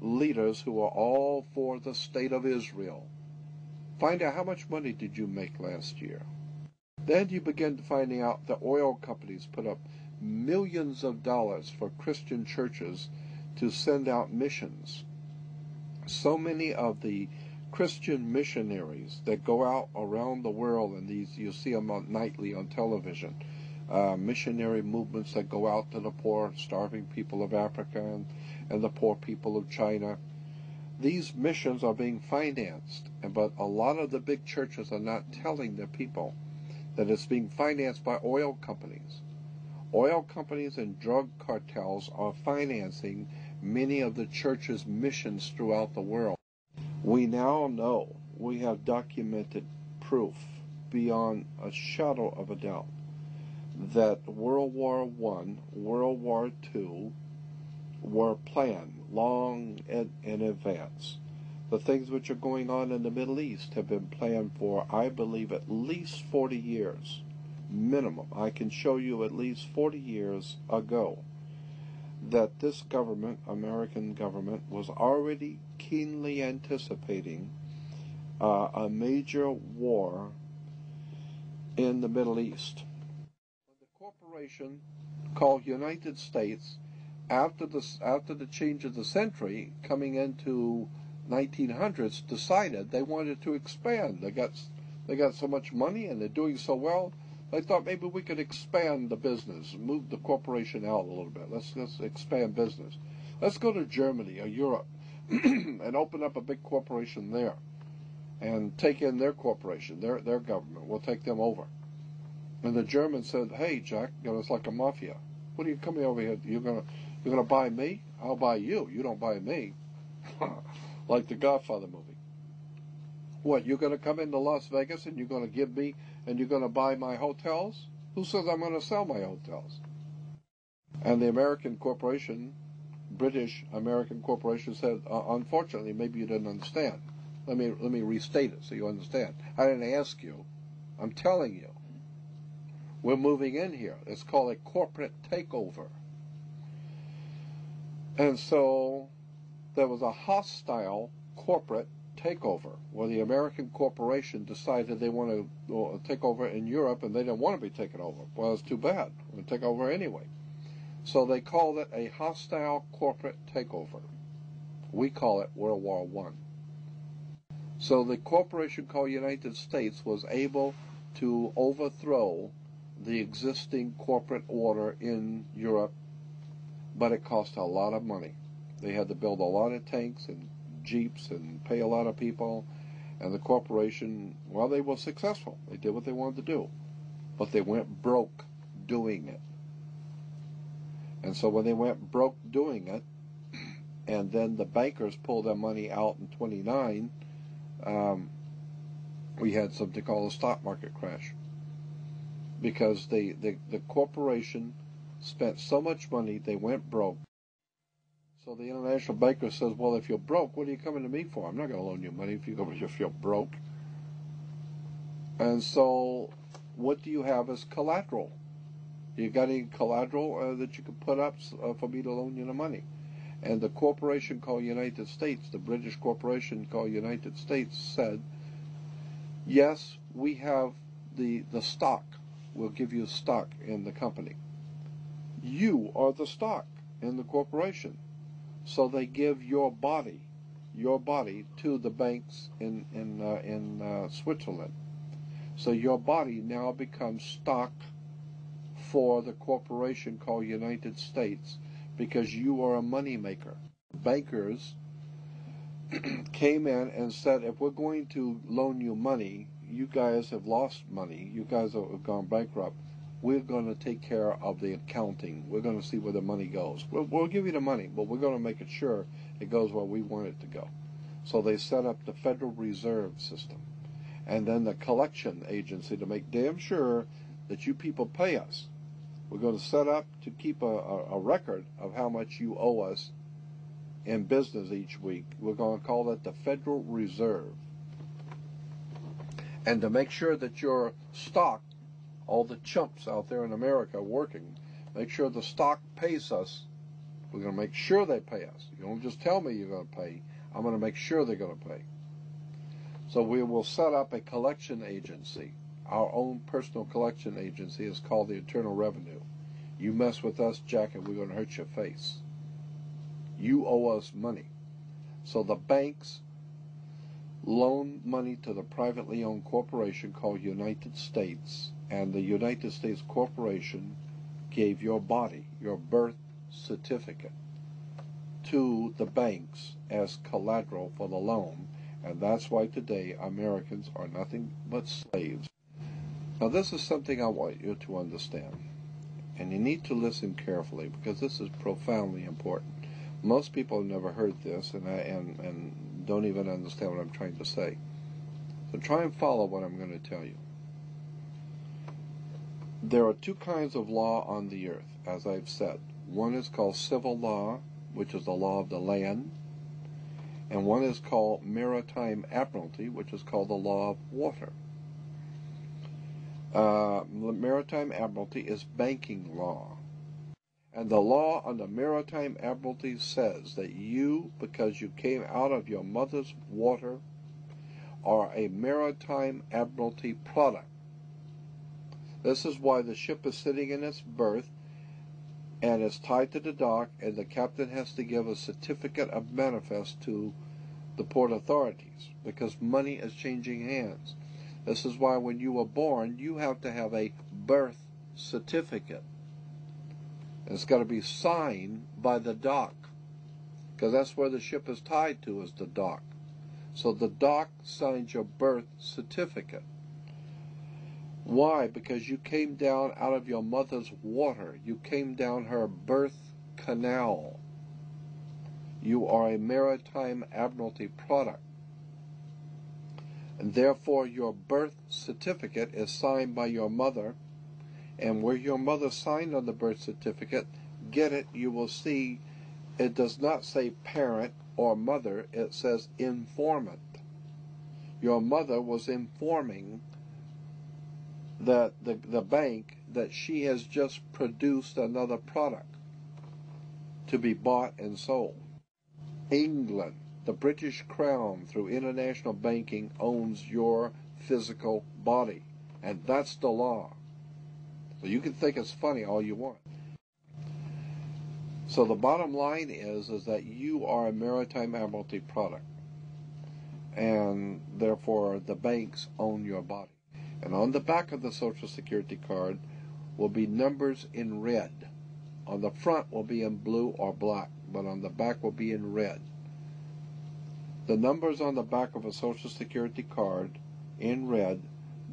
leaders who are all for the state of Israel. Find out how much money did you make last year. Then you begin finding out the oil companies put up millions of dollars for Christian churches to send out missions. So many of the Christian missionaries that go out around the world, and these you see them nightly on television, missionary movements that go out to the poor, starving people of Africa and the poor people of China. These missions are being financed, but a lot of the big churches are not telling their people that it's being financed by oil companies. Oil companies and drug cartels are financing many of the church's missions throughout the world. We now know, we have documented proof beyond a shadow of a doubt that World War I, World War II were planned long in advance. The things which are going on in the Middle East have been planned for, I believe, at least 40 years, minimum. I can show you at least 40 years ago that this government, American government, was already keenly anticipating a major war in the Middle East. The corporation called United States, after the change of the century, coming into 1900s, decided they wanted to expand. They got so much money and they're doing so well. They thought maybe we could expand the business, move the corporation out a little bit. Let's expand business. Let's go to Germany or Europe and open up a big corporation there and take in their corporation, their government. We'll take them over. And the Germans said, "Hey, Jack, it's like a mafia. What are you coming over here? You're gonna buy me? I'll buy you. You don't buy me." Like the Godfather movie. What, you're going to come into Las Vegas and you're going to give me, and you're going to buy my hotels? Who says I'm going to sell my hotels? And the American corporation, British American corporation, said, unfortunately, maybe you didn't understand. Let me restate it so you understand. I didn't ask you. I'm telling you. We're moving in here. It's called a corporate takeover. And so there was a hostile corporate takeover where the American corporation decided they want to take over in Europe, and they didn't want to be taken over. Well, it's too bad. We'll take over anyway. So they called it a hostile corporate takeover. We call it World War I. So the corporation called United States was able to overthrow the existing corporate order in Europe, but it cost a lot of money. They had to build a lot of tanks and jeeps and pay a lot of people, and the corporation, well, they were successful. They did what they wanted to do, but they went broke doing it. And so when they went broke doing it, and then the bankers pulled their money out in 29, we had something called a stock market crash, because the corporation spent so much money, they went broke. So the international banker says, well, if you're broke, what are you coming to me for? I'm not going to loan you money if you're broke. And so what do you have as collateral? You got any collateral that you could put up for me to loan you the money? And the corporation called United States, the British corporation called United States, said, yes, we have the stock. We'll give you stock in the company. You are the stock in the corporation. So they give your body to the banks in Switzerland. So your body now becomes stock for the corporation called United States, because you are a money maker. Bankers came in and said, if we're going to loan you money, you guys have lost money, you guys have gone bankrupt, we're going to take care of the accounting. We're going to see where the money goes. We'll give you the money, but we're going to make it sure it goes where we want it to go. So they set up the Federal Reserve System, and then the collection agency to make damn sure that you people pay us. We're going to set up to keep a record of how much you owe us in business each week. We're going to call that the Federal Reserve. And to make sure that your stock, all the chumps out there in America working, make sure the stock pays us We're going to make sure they pay us. You don't just tell me you're going to pay. I'm going to make sure they're going to pay. So we will set up a collection agency. Our own personal collection agency is called the Internal Revenue. You mess with us, Jack, and we're going to hurt your face. You owe us money. So the banks loan money to the privately owned corporation called United States, and the United States Corporation gave your body, your birth certificate, to the banks as collateral for the loan, and that's why today Americans are nothing but slaves. Now this is something I want you to understand, and you need to listen carefully because this is profoundly important. Most people have never heard this and don't even understand what I'm trying to say. So try and follow what I'm going to tell you. There are two kinds of law on the earth, as I've said. One is called civil law, which is the law of the land, and one is called maritime admiralty, which is called the law of water. Maritime admiralty is banking law. And the law on the maritime admiralty says that you, because you came out of your mother's water, are a maritime admiralty product. This is why the ship is sitting in its berth and is tied to the dock, and the captain has to give a certificate of manifest to the port authorities because money is changing hands. This is why when you were born, you have to have a birth certificate. And it's got to be signed by the dock because that's where the ship is tied to, is the dock. So the dock signs your birth certificate. Why? Because you came down out of your mother's water. You came down her birth canal. You are a maritime admiralty product. And therefore your birth certificate is signed by your mother. And where your mother signed on the birth certificate, get it, you will see it does not say parent or mother, it says informant. Your mother was informing that the bank that she has just produced another product to be bought and sold. England, the British Crown, through international banking, owns your physical body, and that's the law. So you can think it's funny all you want. So the bottom line is that you are a maritime admiralty product, and therefore the banks own your body. And on the back of the Social Security card will be numbers in red. On the front will be in blue or black, but on the back will be in red. The numbers on the back of a Social Security card in red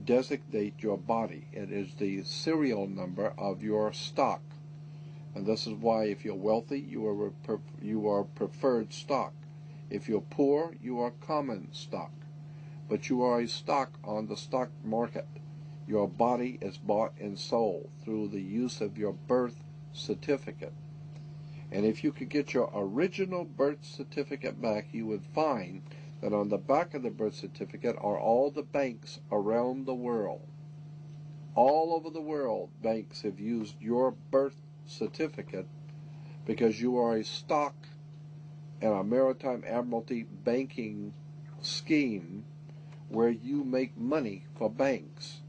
designate your body. It is the serial number of your stock. And this is why if you're wealthy, you are preferred stock. If you're poor, you are common stock. But you are a stock on the stock market. Your body is bought and sold through the use of your birth certificate. And if you could get your original birth certificate back, you would find that on the back of the birth certificate are all the banks around the world. All over the world, banks have used your birth certificate because you are a stock in a maritime admiralty banking scheme where you make money for banks.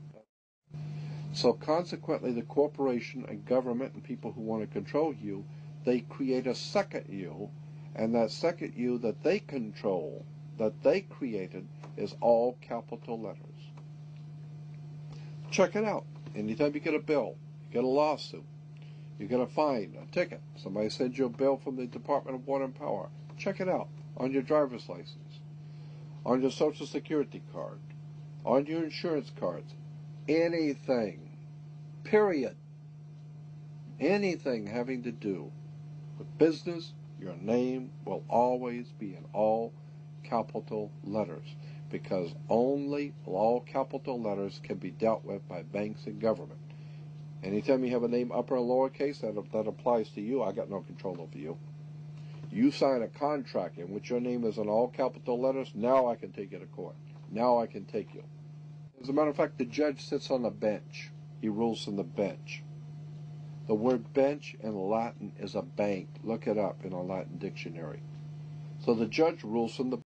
So consequently, the corporation and government and people who want to control you, they create a second you, and that second you that they control, that they created, is all capital letters. Check it out. Anytime you get a bill, you get a lawsuit, you get a fine, a ticket, somebody sends you a bill from the Department of Water and Power, check it out on your driver's license, on your Social Security card, on your insurance cards, anything, period. Anything having to do with business, your name will always be in all capital letters, because only all capital letters can be dealt with by banks and government. Anytime you have a name upper or lowercase, that applies to you. I got no control over you. You sign a contract in which your name is in all capital letters, now I can take you to court. Now I can take you. As a matter of fact, the judge sits on the bench. He rules from the bench. The word bench in Latin is a bank. Look it up in a Latin dictionary. So the judge rules from the